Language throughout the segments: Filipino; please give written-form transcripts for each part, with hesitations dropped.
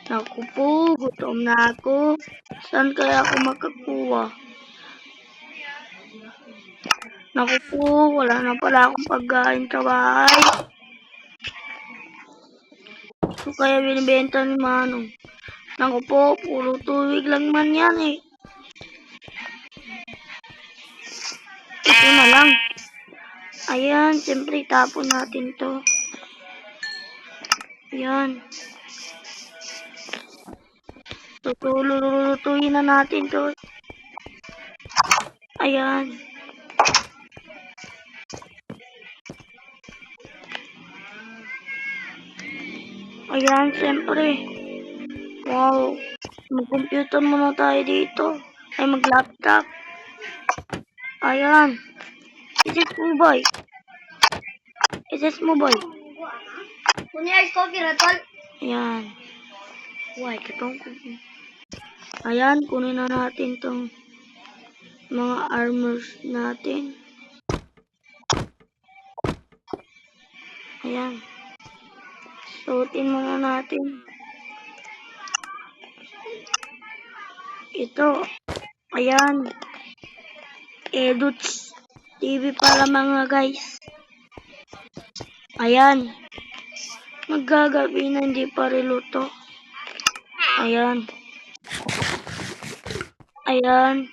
Naku po, gutom na ako. Saan kaya ako makakuha? Naku po, wala na pala akong pagkain sa bahay. Ito kaya binibenta ni Manong. Naku po, puro tuwig lang man yan eh. Ito na lang. Ayan, siyempre tapon natin to. Ayan. Lulutuin na natin to. Ayan. Ayan, siyempre. Wow. Mag-computer muna tayo dito. Ay, mag-laptop. Ayan. Isis mo, boy. Isis mo, boy. Kunyari, coffee, ratol. Ayan. Why, katong kunin. Ayan, kunin na natin tong mga armors natin. Ayan. Suotin muna natin. Ito. Ayan. Eduts TV para mga guys. Ayan. Magagabi na hindi pa riluto. Ayan. Ayan.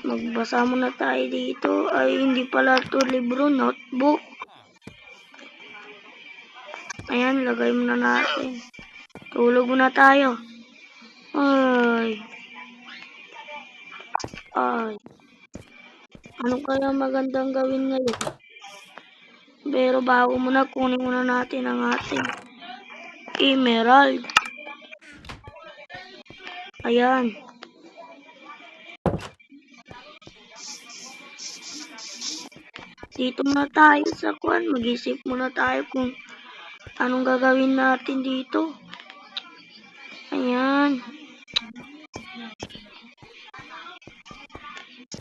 Magbasa muna tayo dito. Ay, hindi pala ito libro, notebook. Ayan, lagay muna natin. Tulog muna tayo. Ay. Ay. Ano kaya magandang gawin ngayon? Pero bago muna, kunin muna natin ang ating emerald. Ayan. Dito muna tayo sa kwan. Mag-isip muna tayo kung anong gagawin natin dito. Ayan.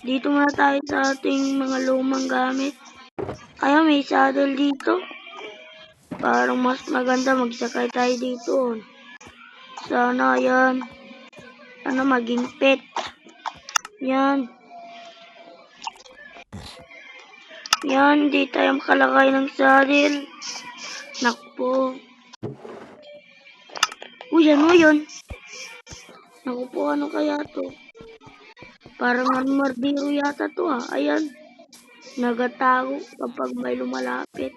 Dito muna tayo sa ating mga lumang gamit. Ayan, may saddle dito. Parang mas maganda magsakay tayo dito. Sana yan. Sana maging pet. Yan. Yan, di tayo makalakay ng saddle. Nakpo. Uy, ano yun? Naku po, ano kaya to? Parang mardiro yata to ah. Ayan. Nagatago kapag may lumalapit.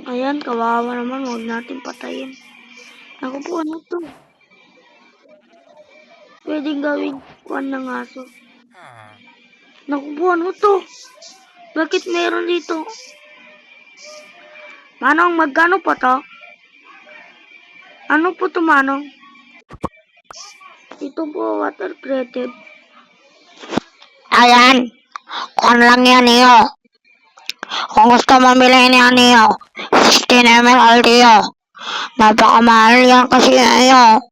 Ayan, kawawa naman. Huwag natin patayin. Naku po, ano to? Pwedeng gawin kuwan ng aso. Naku po, ano to? Bakit meron dito? Manong, magkano pa to? Ano po to, Manong? Ito po, water creative. Ayan. Kung lang yan iyo. Kung gusto mo bilhin yan iyo. 16 emerald iyo. Napakamahal yan kasi iyo.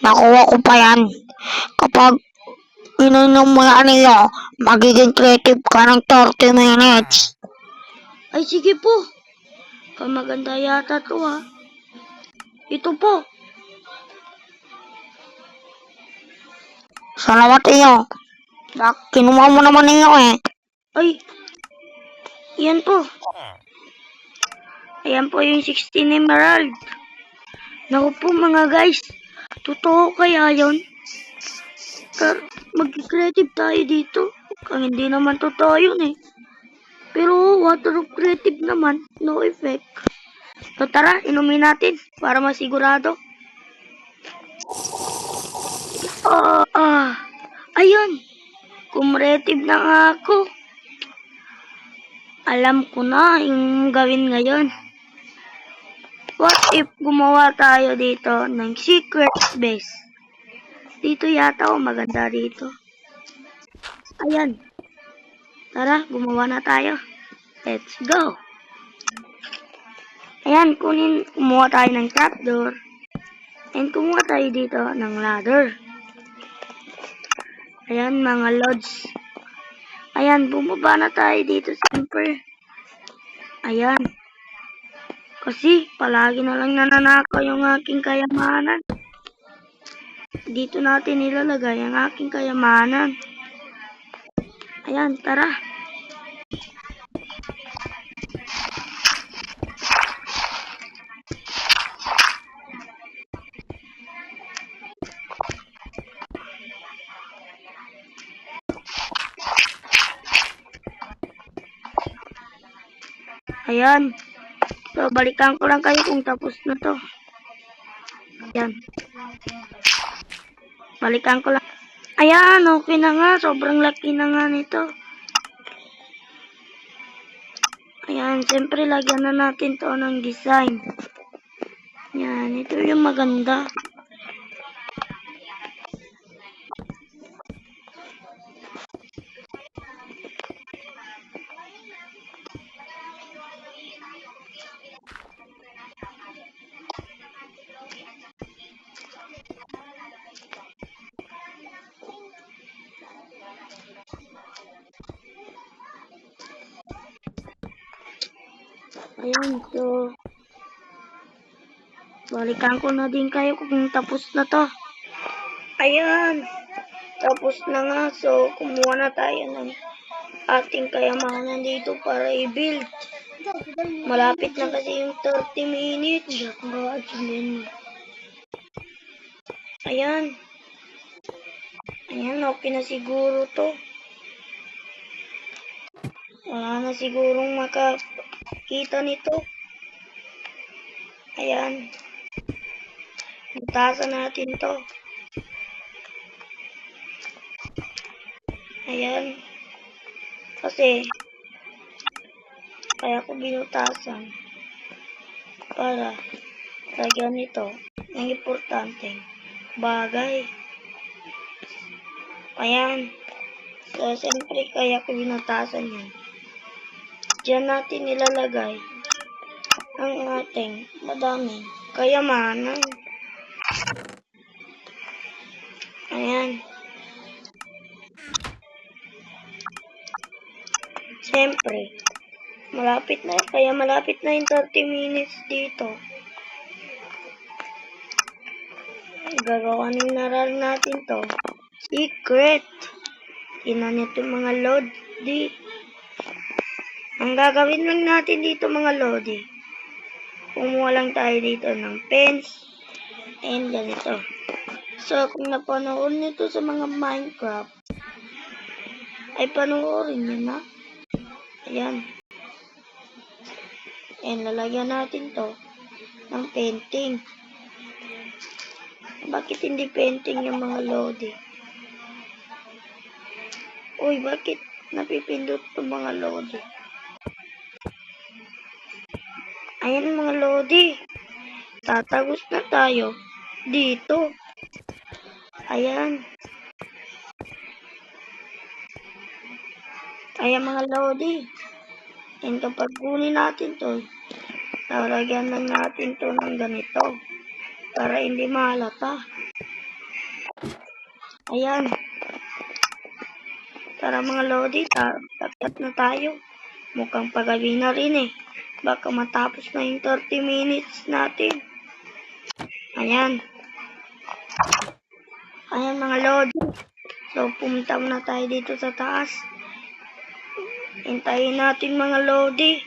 Nakuha ko pa yan. Kapag ininom mo yan iyo, magiging creative ka ng 30 minutes. Ay, sige po. Maganda yata to ha. Ito po. Salamat iyo. Kinuha mo naman iyo eh. Ay, yan po. Ayan po yung 16 emerald. Naku po mga guys. Totoo kaya yun? Mag-creative tayo dito. Kung hindi naman totoo yun eh. Pero water creative naman. No effect. So tara, inumin natin para masigurado. Ayun. Kumretive na nga ako. Alam ko na yung gawin ngayon. What if gumawa tayo dito ng secret base? Dito yata o maganda dito. Ayan. Tara, gumawa na tayo. Let's go. Ayan, kumuha tayo ng trapdoor. And kumuha tayo dito ng ladder. Ayan, mga lodge. Ayan, bumaba na tayo dito, siyempre. Ayan. Kasi palagi na lang nananakaw yung aking kayamanan. Dito natin nilalagay ang aking kayamanan. Ayan, tara. Ayan. So, balikan ko lang kayo kung tapos na to. Ayan. Balikan ko lang. Ayan, okay na nga. Sobrang laki na nga nito. Ayan, siyempre lagyan na natin to ng design. Ayan, ito yung maganda. Ayan, so balikan ko na din kayo kung tapos na to. Ayan, tapos na nga. So, kumuha na tayo ng ating kayamanan dito para i-build. Malapit na kasi yung 30 minutes. Ayan. Ayan, okay na siguro to. Wala na sigurong makakita nito. Ayan. Butasan natin to. Ayan. Kasi, kaya ko binutasan para lagyan nito ng importanteng bagay. Ayan. So, siyempre, kaya ko binutasan yan. Diyan natin nilalagay ang ating madaming kayamanan. Ayan. Siyempre, malapit na, kaya malapit na yung 30 minutes dito. Gagawa ng naral natin to. Secret. Tingnan nito mga lodi. Ang gagawin lang natin dito mga lodi. Kumuha lang tayo dito ng pens. And ganito. So, kung napanood nito sa mga Minecraft, ay panoorin nyo na. Ayan. And lalagyan natin to ng painting. Bakit hindi painting yung mga lodi? Uy, bakit napipindot itong mga lodi? Ayan mga lodi. Tatagos na tayo dito. Ayan. Ayan mga lodi. And kapag kunin natin to, lalagyan lang natin to ng ganito para hindi mahalata. Ayan. Tara mga lodi, tatat na tayo. Mukhang pagabi na rin eh. Baka matapos na yung 30 minutes natin. Ayan. Ayan mga lodi. So, pumunta na tayo dito sa taas. Hintayin natin mga lodi.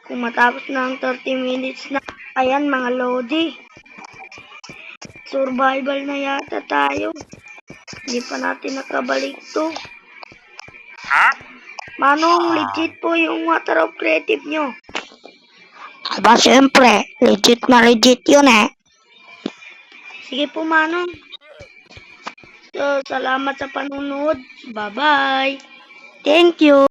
Kung matapos na ang 30 minutes na. Ayan mga lodi. Survival na yata tayo. Hindi pa natin nakabalik to. Manong, legit po yung water of creative nyo. Aba, siyempre, legit na legit yun eh. Sige po Manong. So, salamat sa panunod. Bye-bye. Thank you.